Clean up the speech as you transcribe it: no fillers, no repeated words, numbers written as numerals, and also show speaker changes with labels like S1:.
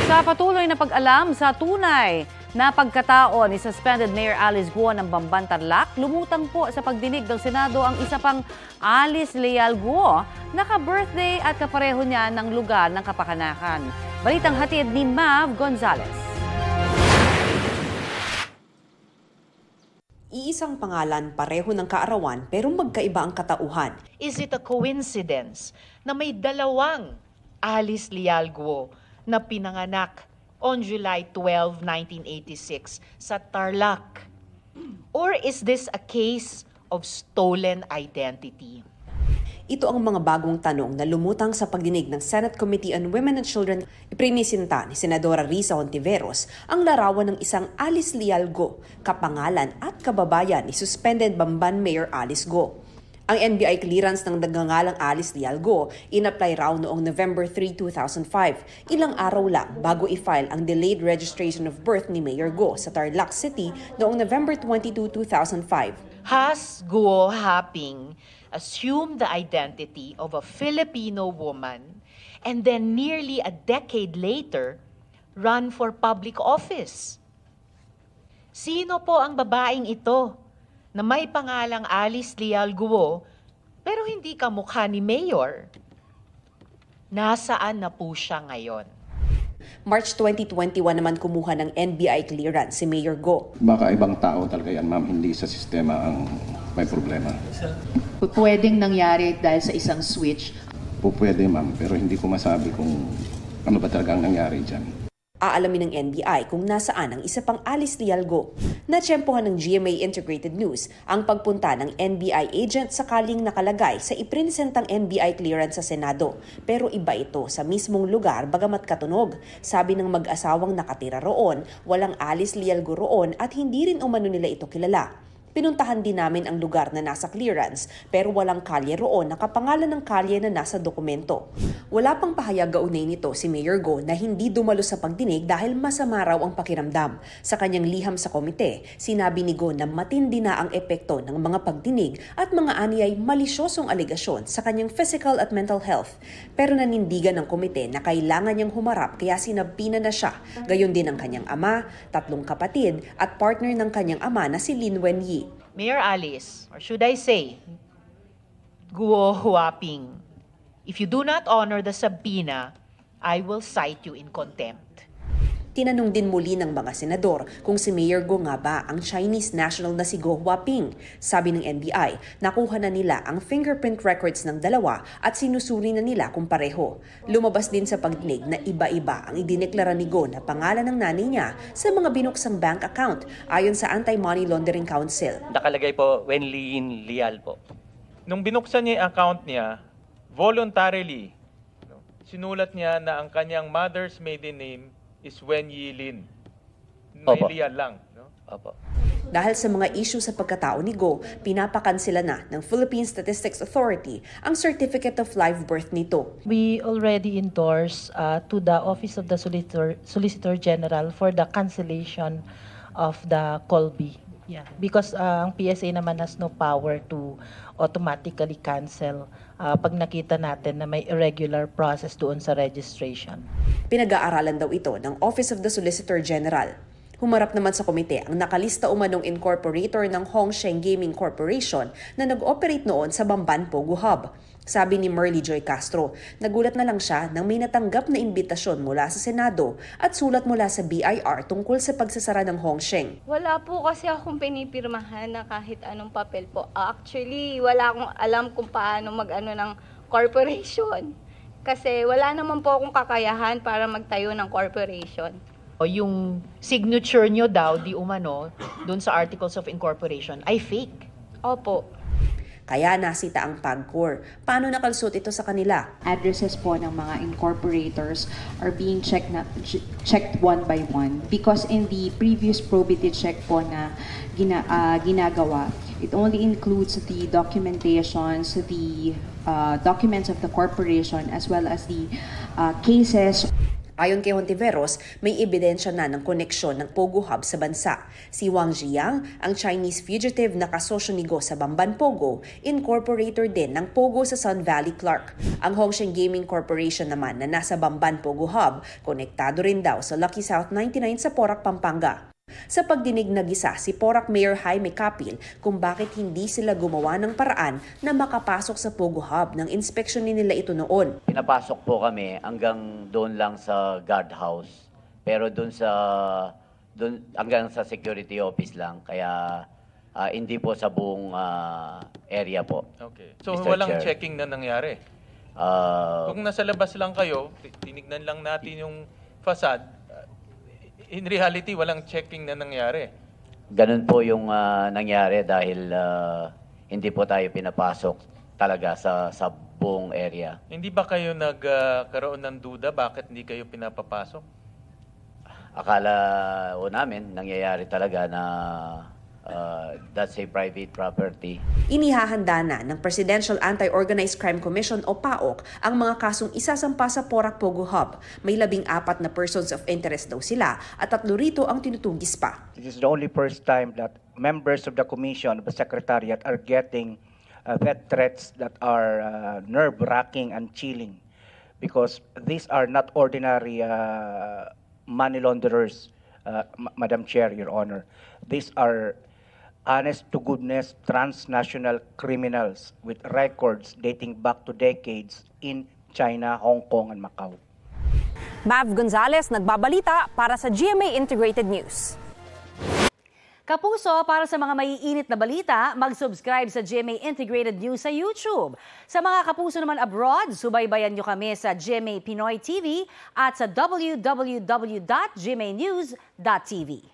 S1: Sa patuloy na pag-alam sa tunay na pagkatao ni suspended Mayor Alice Guo ng Bamban Tarlac, lumutang po sa pagdinig ng Senado ang isa pang Alice Leal Guo, naka-birthday at kapareho niya ng lugar ng kapakanakan. Balitang hatid ni Mav Gonzalez.
S2: Iisang pangalan, pareho ng kaarawan pero magkaiba ang katauhan.
S3: Is it a coincidence na may dalawang Alice Leal Guo na pinanganak on July 12, 1986 sa Tarlac? Or is this a case of stolen identity?
S2: Ito ang mga bagong tanong na lumutang sa pagdinig ng Senate Committee on Women and Children. Iprinisinta ni Senadora Risa Hontiveros ang larawan ng isang Alice Leal Guo, kapangalan at kababayan ni suspended Bamban Mayor Alice Guo. Ang NBI clearance ng nagngangalang Alice Leal Guo in-apply raw noong November 3, 2005, ilang araw lang bago i-file ang delayed registration of birth ni Mayor Guo sa Tarlac City noong November 22, 2005.
S3: Has Guo Haping assumed the identity of a Filipino woman and then nearly a decade later run for public office? Sino po ang babaeng ito na may pangalang Alice Leal Guo pero hindi kamukha ni Mayor? Nasaan na po siya ngayon?
S2: March 2021 naman kumuha ng NBI clearance si Mayor Guo.
S4: Baka ibang tao talaga yan, ma'am, hindi sa sistema ang may problema.
S5: Pwedeng nangyari dahil sa isang switch?
S4: Pwede, ma'am, pero hindi ko masabi kung ano ba talaga ang nangyari dyan.
S2: Aalamin ng NBI kung nasaan ang isa pang Alice Leal Guo. Natsyempohan ng GMA Integrated News ang pagpunta ng NBI agent sakaling nakalagay sa iprinisentang NBI clearance sa Senado. Pero iba ito sa mismong lugar bagamat katunog. Sabi ng mag-asawang nakatira roon, walang Alice Leal Guo roon at hindi rin umano nila ito kilala. Pinuntahan din namin ang lugar na nasa clearance pero walang kalye roon na kapangalan ng kalye na nasa dokumento. Wala pang pahayag gaunay nito si Mayor Guo na hindi dumalo sa pagdinig dahil masama raw ang pakiramdam. Sa kanyang liham sa komite, sinabi ni Guo na matindi na ang epekto ng mga pagdinig at mga aniyay malisyosong aligasyon sa kanyang physical at mental health. Pero nanindigan ng komite na kailangan niyang humarap kaya sinabina na siya. Gayon din ang kanyang ama, 3 kapatid at partner ng kanyang ama na si Lin Wenyi.
S3: Mayor Alice, or should I say, Guo Huaping, if you do not honor the subpoena, I will cite you in contempt.
S2: Tinanong din muli ng mga senador kung si Mayor Guo nga ba ang Chinese national na si Guo Huaping. Sabi ng NBI, nakuha na nila ang fingerprint records ng dalawa at sinusuri na nila kung pareho. Lumabas din sa pagdinig na iba-iba ang idineklara ni Guo na pangalan ng nanay niya sa mga binuksang bank account ayon sa Anti-Money Laundering Council.
S6: Nakalagay po Wenlin Leal po.
S7: Nung binuksan niya yung account niya, voluntarily, sinulat niya na ang kanyang mother's maiden name is Wen Yilin. May Leal lang. No?
S6: Opo.
S2: Dahil sa mga issue sa pagkatao ni Guo, pinapakansela na ng Philippine Statistics Authority ang Certificate of Live Birth nito.
S8: We already endorse to the Office of the Solicitor General for the cancellation of the Colby. Yeah, because ang PSA naman has no power to automatically cancel pag nakita natin na may irregular process doon sa registration.
S2: Pinag-aaralan daw ito ng Office of the Solicitor General. Humarap naman sa komite ang nakalista umanong incorporator ng Hongsheng Gaming Corporation na nag-operate noon sa Bamban Pogo Hub. Sabi ni Merly Joy Castro, nagulat na lang siya nang may natanggap na imbitasyon mula sa Senado at sulat mula sa BIR tungkol sa pagsasara ng Hongsheng.
S9: Wala po kasi akong pinipirmahan na kahit anong papel po. Actually, wala akong alam kung paano mag-ano ng corporation. Kasi wala naman po akong kakayahan para magtayo ng corporation.
S3: Yung signature nyo daw, di umano, dun sa Articles of Incorporation, ay fake.
S9: Opo.
S2: Kaya nasita ang PAGCOR. Paano nakalsot ito sa kanila?
S5: Addresses po ng mga incorporators are being checked one by one because in the previous probity check po na ginagawa, it only includes the documentations, the documents of the corporation as well as the cases.
S2: Ayon kay Hontiveros, may ebidensya na ng koneksyon ng Pogo Hub sa bansa. Si Wang Jiang, ang Chinese fugitive na kasosyo ni Go sa Bamban Pogo, incorporator din ng Pogo sa Sun Valley Clark. Ang Hongsheng Gaming Corporation naman na nasa Bamban Pogo Hub, konektado rin daw sa Lucky South 99 sa Porac, Pampanga. Sa pagdinig nag-isa si Porac Mayor Jaime Capil kung bakit hindi sila gumawa ng paraan na makapasok sa Pogo Hub nang inspeksyonin nila ito noon.
S10: Pinapasok po kami hanggang doon lang sa guardhouse, pero doon hanggang sa security office lang, kaya hindi po sa buong area po.
S7: Okay. So
S10: Mr.
S7: walang
S10: Chair.
S7: checking na nangyari? Kung nasa labas lang kayo, tinignan lang natin yung facade, in reality, walang checking na nangyari.
S10: Ganun po yung nangyari dahil hindi po tayo pinapasok talaga sa buong area.
S7: Hindi ba kayo nagkaroon ng duda bakit hindi kayo pinapapasok?
S10: Akala po namin nangyayari talaga na that's a private property.
S2: Inihahanda na ng Presidential Anti-Organized Crime Commission o PAOC ang mga kasong isasampa sa Porac Pogo Hub. May 14 na persons of interest daw sila at 3 rito ang tinutugis pa.
S11: This is the only first time that members of the Commission of the Secretariat are getting death threats that are nerve-wracking and chilling, because these are not ordinary money launderers, Madam Chair, Your Honor. These are honest-to-goodness transnational criminals with records dating back to decades in China, Hong Kong, and Macau.
S12: Mav Gonzalez, nagbabalita para sa GMA Integrated News.
S1: Kapuso, para sa mga maiinit na balita, mag-subscribe sa GMA Integrated News sa YouTube. Sa mga kapuso naman abroad, subaybayan nyo kami sa GMA Pinoy TV at sa www.gmanews.tv.